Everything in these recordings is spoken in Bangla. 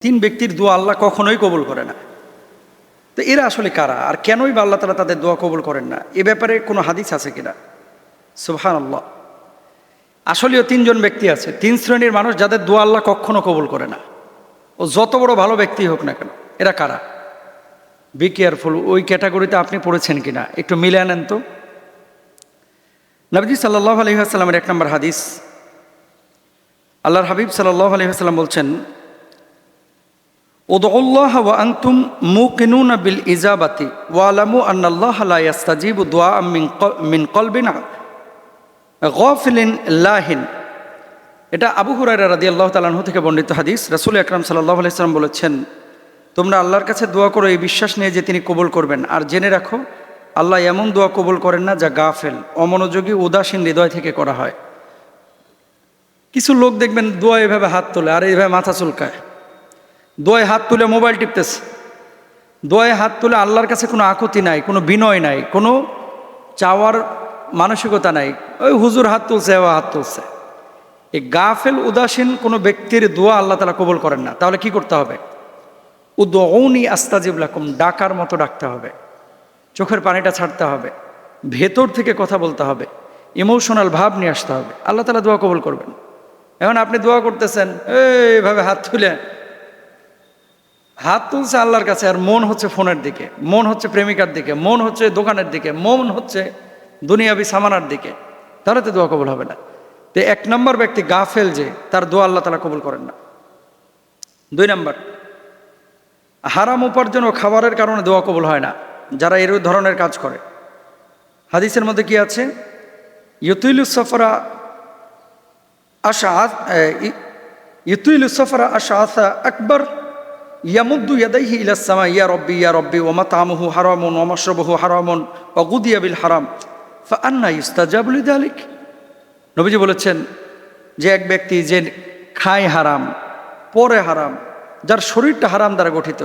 তিন ব্যক্তির দোয়া আল্লাহ কখনোই কবুল করে না। তো এরা আসলে কারা, আর কেনই বা আল্লাহ তাআলা তাদের দোয়া কবুল করেন না? এ ব্যাপারে কোনো হাদিস আছে কিনা? সুবহানাল্লাহ। আসলেও তিনজন ব্যক্তি আছে, তিন শ্রেণীর মানুষ যাদের দোয়া আল্লাহ কখনো কবুল করে না, ও যত বড় ভালো ব্যক্তি হোক না কেন। এরা কারা? Be careful. ওই ক্যাটাগরিতে আপনি পড়েছেন কিনা একটু মিলে আনেন তো। নবীজি সাল্লাল্লাহু আলাইহি ওয়াসাল্লামের 1 নম্বর হাদিস, আল্লাহর হাবিব সাল্লাল্লাহু আলাইহি ওয়াসাল্লাম বলছেন, উদউল্লাহ ওয়া আনতুম মুকিনুনা বিল ইজাবাতি ওয়া আলামু আন্নাল্লাহা লা ইস্তাজিবু দুআ মিন কলবিন গাফিলিন লাহিন। এটা আবু হুরায়রা রাদিয়াল্লাহু তাআলা আনহু থেকে বর্ণিত হাদিস। রাসূল আকরাম সাল্লাল্লাহু আলাইহি ওয়াসাল্লাম বলেছেন, তোমরা আল্লাহর কাছে দোয়া করো এই বিশ্বাস নিয়ে যে তিনি কবুল করবেন, আর জেনে রাখো আল্লাহ এমন দোয়া কবুল করেন না যা গাফেল, অমনোযোগী, উদাসীন হৃদয় থেকে করা হয়। কিছু লোক দেখবেন দোয়া এভাবে হাত তোলে আর এইভাবে মাথা চুলকায়, দোয়ায় হাত তুলে মোবাইল টিপতেছে, দোয়ায় হাত তুলে আল্লাহর কাছে কোনো আকুতি নাই, কোনো বিনয় নাই, কোনো চাওয়ার মানসিকতা নাই। ওই হুজুর হাত তুলছে, ও হাত তুলছে। এই গাফেল উদাসীন কোনো ব্যক্তির দোয়া আল্লাহ তাআলা কবুল করেন না। তাহলে কি করতে হবে? উদউনি আস্তাজিব লাকুম, ডাকার মতো ডাকতে হবে, চোখের পানিটা ছাড়তে হবে, ভেতর থেকে কথা বলতে হবে, ইমোশনাল ভাব নিয়ে আসতে হবে, আল্লাহ তাআলা দোয়া কবুল করবেন। এখন আপনি দোয়া করতেছেন এইভাবে হাত তুলে, হাত তুলছে আল্লাহর কাছে, আর মন হচ্ছে ফোনের দিকে, মন হচ্ছে প্রেমিকার দিকে, মন হচ্ছে দোকানের দিকে, মন হচ্ছে দুনিয়াবি সামানার দিকে, তাহলে তো দোয়া কবুল হবে না। তো 1 নম্বর ব্যক্তি গাফেল, যে তার দোয়া আল্লাহ তাআলা কবুল করেন না। 2 নম্বর, হারাম উপার্জন ও খাবারের কারণে দোয়া কবুল হয় না, যারা এর ধরনের কাজ করে। হাদিসের মধ্যে কি আছে? ইউতিলুস সফরা আশআত ইউতিলুস সফরা আশআসা আকবার ইয়ামুদ্দু ইয়াদাইহি ইলাস সামা ইয়া রব্বি ইয়া রব্বি ওয়া মাতআমুহু হারামুন ওয়া মাশরাবুহু হারামুন ওয়া গুদিয়া বিল হারাম ফাআন্না ইউস্তাজাবু লিযালিক। নবীজি বলেছেন যে এক ব্যক্তি যে খায় হারাম, পরে হারাম, যার শরীরটা হারাম দ্বারা গঠিত,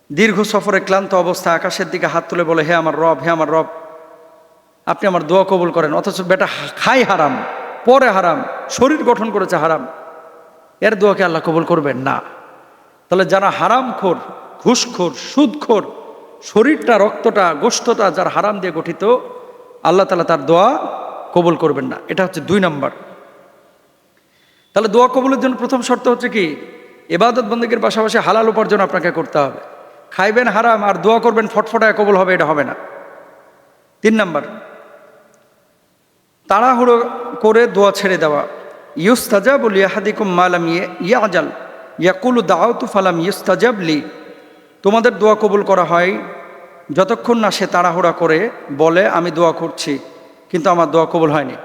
দীর্ঘ সফরে ক্লান্ত অবস্থায় আকাশের দিকে হাত তুলে বলে, হে আমার রব, হে আমার রব, আপনি আমার দোয়া কবুল করেন, অথচ বেটা খায় হারাম, পরে হারাম, শরীর গঠন করেছে হারাম, এর দোয়াকে আল্লাহ কবুল করবেন না। তাহলে যারা হারামখোর, ঘুষখোর, সুদখোর, শরীরটা, রক্তটা, গোশতটা যার হারাম দিয়ে গঠিত, আল্লাহ তাআলা তার দোয়া কবুল করবেন না। এটা হচ্ছে 2 নম্বর। তাহলে দোয়া কবুলের জন্য প্রথম শর্ত হচ্ছে কি? ইবাদত বন্দেগীর পাশাপাশি হালাল উপার্জন আপনাকে করতে হবে। খাইবেন হারাম আর দোয়া করবেন ফটফটায় কবুল হবে, এটা হবে না। 3 নম্বর, তাড়াহুড়ো করে দোয়া ছেড়ে দেওয়া। ইউস্তাজাবু লিআহাদিকুম মা লাম ইয়াজাল ইয়াকুলু দাআউতু ফালাম ইউস্তাজাব লি। তোমাদের দোয়া কবুল করা হয় যতক্ষণ না সে তাড়াহুড়া করে বলে আমি দোয়া করছি কিন্তু আমার দোয়া কবুল হয়নি।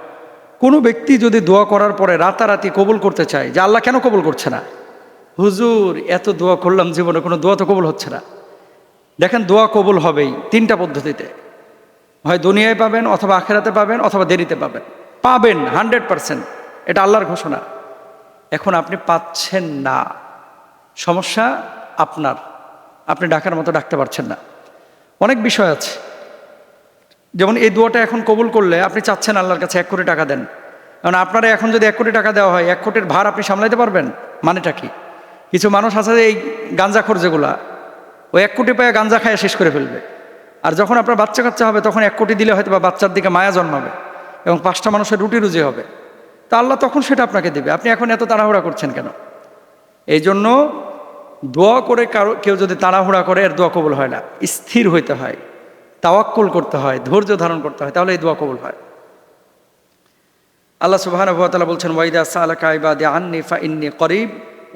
কোনো ব্যক্তি যদি দোয়া করার পরে রাতারাতি কবুল করতে চায়, যে আল্লাহ কেন কবুল করছে না? হুজুর এত দোয়া করলাম, জীবনে কোনো দোয়া তো কবুল হচ্ছে না। দেখেন, দোয়া কবুল হবেই 3টা পদ্ধতিতে, হয় দুনিয়ায় পাবেন, অথবা আখেরাতে পাবেন, অথবা দেরিতে পাবেন। পাবেন 100%, এটা আল্লাহর ঘোষণা। এখন আপনি পাচ্ছেন না, সমস্যা আপনার, আপনি ডাকার মতো ডাকতে পারছেন না। অনেক বিষয় আছে, যেমন এই দোয়াটা এখন কবুল করলে আপনি চাচ্ছেন আল্লাহর কাছে 1 কোটি টাকা দেন। কারণ আপনারা এখন যদি 1 কোটি টাকা দেওয়া হয়, 1 কোটির ভার আপনি সামলাইতে পারবেন? মানেটা কি? কিছু মানুষ আছে এই গাঞ্জাখোর যেগুলা, ওই 1 কোটি পায়ে গাঞ্জা খায় শেষ করে ফেলবে। আর যখন আপনার বাচ্চা কাচ্চা হবে, তখন 1 কোটি দিলে হয়তো বা বাচ্চার দিকে মায়া জন্মাবে এবং 5টা মানুষের রুটি রুজি হবে, তা আল্লাহ তখন সেটা আপনাকে দেবে। আপনি এখন এত তাড়াহুড়া করছেন কেন? এই জন্য দোয়া করে কেউ যদি তাড়াহুড়া করে, এর দোয়া কবুল হয় না। স্থির হইতে হয়, তাওয়াক্কুল করতে হয়, ধৈর্য ধারণ করতে হয়, তাহলে এই দোয়া কবুল হয়। আল্লাহ সুবহানাহু ওয়া তাআলা বলছেন, ওয়াইদা সালাকা ইবাদি আন্নী ফাইন্নী করিব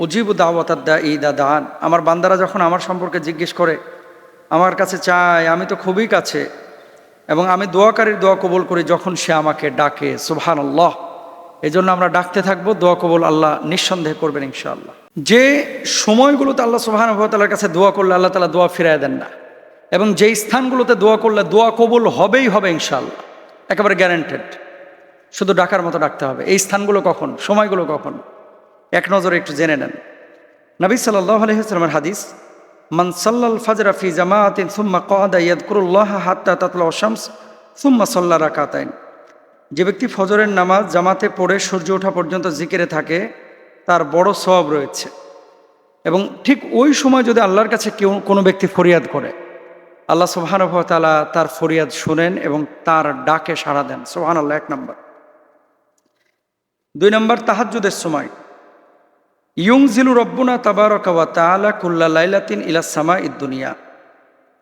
উজিবু দাওয়াতাদ দাঈ ইযা দাআন। আমার বান্দারা যখন আমার সম্পর্কে জিজ্ঞেস করে, আমার কাছে চায়, আমি তো খুবই কাছে, এবং আমি দোয়াকারীর দোয়া কবুল করি যখন সে আমাকে ডাকে। সুবহানাল্লাহ। এই জন্য আমরা ডাকতে থাকবো, দোয়া কবুল আল্লাহ নিঃসন্দেহে করবেন ইনশাআল্লাহ। যে সময়গুলোতে আল্লাহ সুবহানাহু ওয়া তাআলার কাছে দোয়া করলে আল্লাহ তাআলা দোয়া ফিরায় দেন না, এবং যেই স্থানগুলোতে দোয়া করলে দোয়া কবুল হবেই হবে ইনশাআল্লাহ, একেবারে গ্যারান্টেড। শুধু ডাকার মতো ডাকতে হবে। এই স্থানগুলো কখন, সময়গুলো কখন, এক নজরে একটু জেনে নেন। নবী সাল্লাল্লাহু আলাইহি ওয়াসাল্লামের হাদিস, মান সাল্লাল ফাজরা ফি জামাআতিন সুম্মা ক্বাদা ইয়াযকুরুল্লাহা হাত্তা তাতলাউ শামস সুম্মা সাল্লা রাকাতাইন। যে ব্যক্তি ফজরের নামাজ জামাতে পড়ে সূর্য ওঠা পর্যন্ত জিকিরে থাকে, তার বড় সওয়াব রয়েছে। এবং ঠিক ওই সময় যদি আল্লাহর কাছে কেউ কোনো ব্যক্তি ফরিয়াদ করে, আল্লাহ সুবহানাহু ওয়া তাআলা তার ফরিয়াদ শুনেন এবং তার ডাকে সাড়া দেন। সুবহানাল্লাহ। 1 নম্বর। 2 নম্বর, তাহাজ্জুদের সময় ইউনজিলু রব্বুনা তাবারাকা ওয়া তাআলা কুল্লা লাইলাতিন ইলাস সামাঈদ দুনিয়া।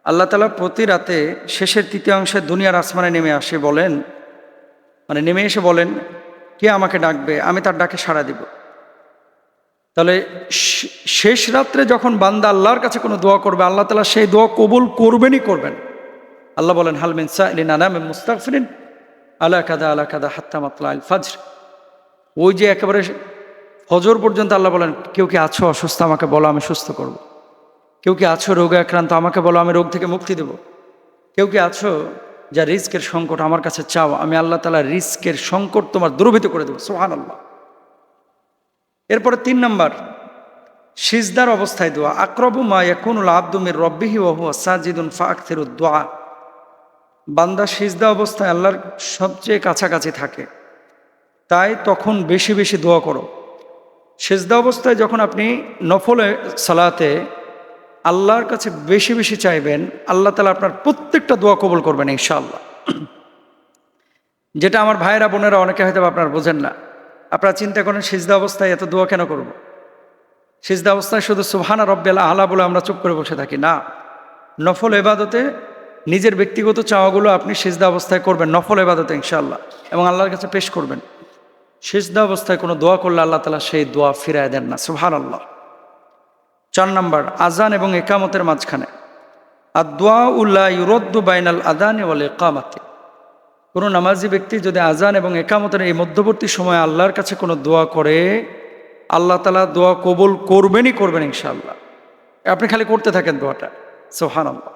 আল্লাহ তাআলা প্রতি রাতে শেষের তৃতীয়াংশে দুনিয়ার আসমানে নেমে আসে বলেন, মানে নেমে এসে বলেন, কে আমাকে ডাকবে, আমি তার ডাকে সাড়া দিব। তাহলে শেষ রাত্রে যখন বান্দা আল্লাহর কাছে কোনো দোয়া করবে, আল্লাহ তাআলা সেই দোয়া কবুল করবেনই করবেন। আল্লাহ বলেন, হাল মিন সাইলিন আনা মিন মুস্তাগফিরিন আলা কাদা হাত্তা মাতলাইল ফাজর। ওই যে একেবারে ফজর পর্যন্ত আল্লাহ বলেন, কেউ কি আছো অসুস্থ, আমাকে বলো, আমি সুস্থ করব। কেউ কি আছো রোগে আক্রান্ত, আমাকে বলো, আমি রোগ থেকে মুক্তি দেব। কেউ কি আছো যা রিস্কের সংকট, আমার কাছে চাও, আমি আল্লাহ তাআলা রিস্কের সংকট তোমার দূরীভূত করে দেবো। সুবহানাল্লাহ। এরপরে 3 নম্বর, সিজদার অবস্থায় দোয়া। আকরাবু মা ইয়াকুনুল আবদু মির রাব্বিহি ওয়া হুয়া সাজিদুন ফাআকসিরুদ দুআ। বান্দা সিজদা অবস্থায় আল্লাহর সবচেয়ে কাছাকাছি থাকে, তাই তখন বেশি বেশি দোয়া করো। সিজদা অবস্থায় যখন আপনি নফলে সালাতে আল্লাহর কাছে বেশি বেশি চাইবেন, আল্লাহ তাআলা আপনার প্রত্যেকটা দোয়া কবুল করবেন ইনশাআল্লাহ। যেটা আমার ভাইয়েরা বোনেরা অনেকে হয়তো আপনারা বোঝেন না। আপনারা চিন্তা করেন, সিজদা অবস্থায় এত দোয়া কেন করব? সিজদা অবস্থায় শুধু সুবহানা রাব্বিয়াল আলা বলে আমরা চুপ করে বসে থাকি না। নফল ইবাদতে নিজের ব্যক্তিগত চাওয়াগুলো আপনি সিজদা অবস্থায় করবেন, নফল ইবাদতে ইনশাআল্লাহ, এবং আল্লাহর কাছে পেশ করবেন। সিজদা অবস্থায় কোনো দোয়া করলে আল্লাহ তাআলা সেই দোয়া ফিরায় দেন না। সুবহানাল্লাহ। 4 নম্বর, আজান এবং ইকামতের মাঝখানে আদ-দুআউ লা ইউরাদ্দু বাইনাল আযানি ওয়াল ইকামাতি। কোনো নামাজি ব্যক্তি যদি আজান এবং ইকামতের এই মধ্যবর্তী সময়ে আল্লাহর কাছে কোনো দোয়া করে, আল্লাহ তাআলা দোয়া কবুল করবেনই করবেন ইনশাআল্লাহ। আপনি খালি করতে থাকেন দোয়াটা। সুবহানাল্লাহ।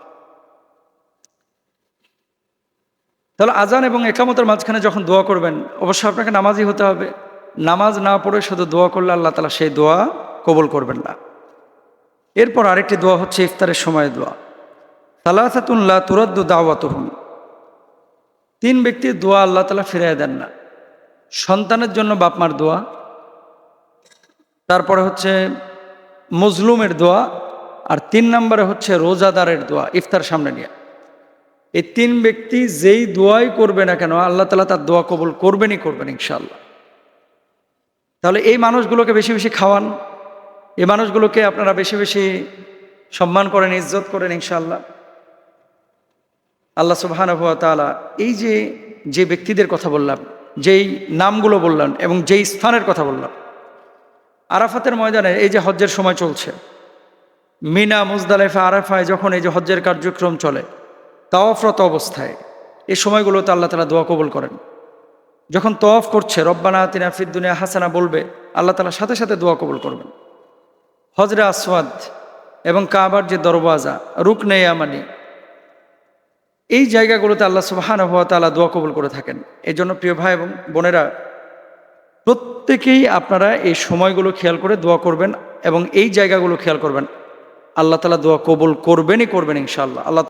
তাহলে আজান এবং ইকামতের মাঝখানে যখন দোয়া করবেন, অবশ্যই আপনাকে নামাজি হতে হবে। নামাজ না পড়ে শুধু দোয়া করলে আল্লাহ তাআলা সেই দোয়া কবুল করবেন না। এরপর আরেকটি দোয়া হচ্ছে ইফতারের সময় দোয়া। সালাসাতুন লা তুরাদ্দু দাওয়াতুহুম। 3 ব্যক্তির দোয়া আল্লাহ তাআলা ফিরিয়ে দেন না। সন্তানের জন্য বাপ মার দোয়া, তারপরে হচ্ছে মজলুমের দোয়া, আর 3 নম্বরে হচ্ছে রোজাদারের দোয়া ইফতার সামনে নিয়ে। এই 3 ব্যক্তি যেই দোয়াই করবে না কেন, আল্লাহ তাআলা তার দোয়া কবুল করবেনই করবেন ইনশাআল্লাহ। তাহলে এই মানুষগুলোকে বেশি বেশি খাওয়ান, এই মানুষগুলোকে আপনারা বেশি বেশি সম্মান করেন, ইজ্জত করেন ইনশাআল্লাহ। আল্লাহ সুবহানাহু ওয়া তাআলা এই যে ব্যক্তিদের কথা বললাম, যেই নামগুলো বললাম এবং যেই স্থানের কথা বললাম, আরাফাতের ময়দানে এই যে হজ্জের সময় চলছে, মিনা, মুজদালিফা, আরাফায় যখন এই যে হজ্জের কার্যক্রম চলে, তাওয়াফরত অবস্থায় এই সময়গুলোতে আল্লাহ তাআলা দোয়া কবুল করেন। যখন তাওয়াফ করছে, রব্বানা আতিনা ফিদ দুনিয়া হাসানা বলবে, আল্লাহ তাআলা সাথে সাথে দোয়া কবুল করবেন। হজরে আসওয়াদ এবং কাবার যে দরওয়াজা, রুকনে ইয়ামানি, এই জায়গাগুলোতে আল্লাহ সুবহানাহু ওয়া তাআলা দোয়া কবুল করে থাকেন। এই জন্য প্রিয় ভাই এবং বোনেরা, প্রত্যেকেই আপনারা এই সময়গুলো খেয়াল করে দোয়া করবেন এবং এই জায়গাগুলো খেয়াল করবেন। আল্লাহ তাআলা দোয়া কবুল করবেনই করবেন ইনশাআল্লাহ। আল্লাহ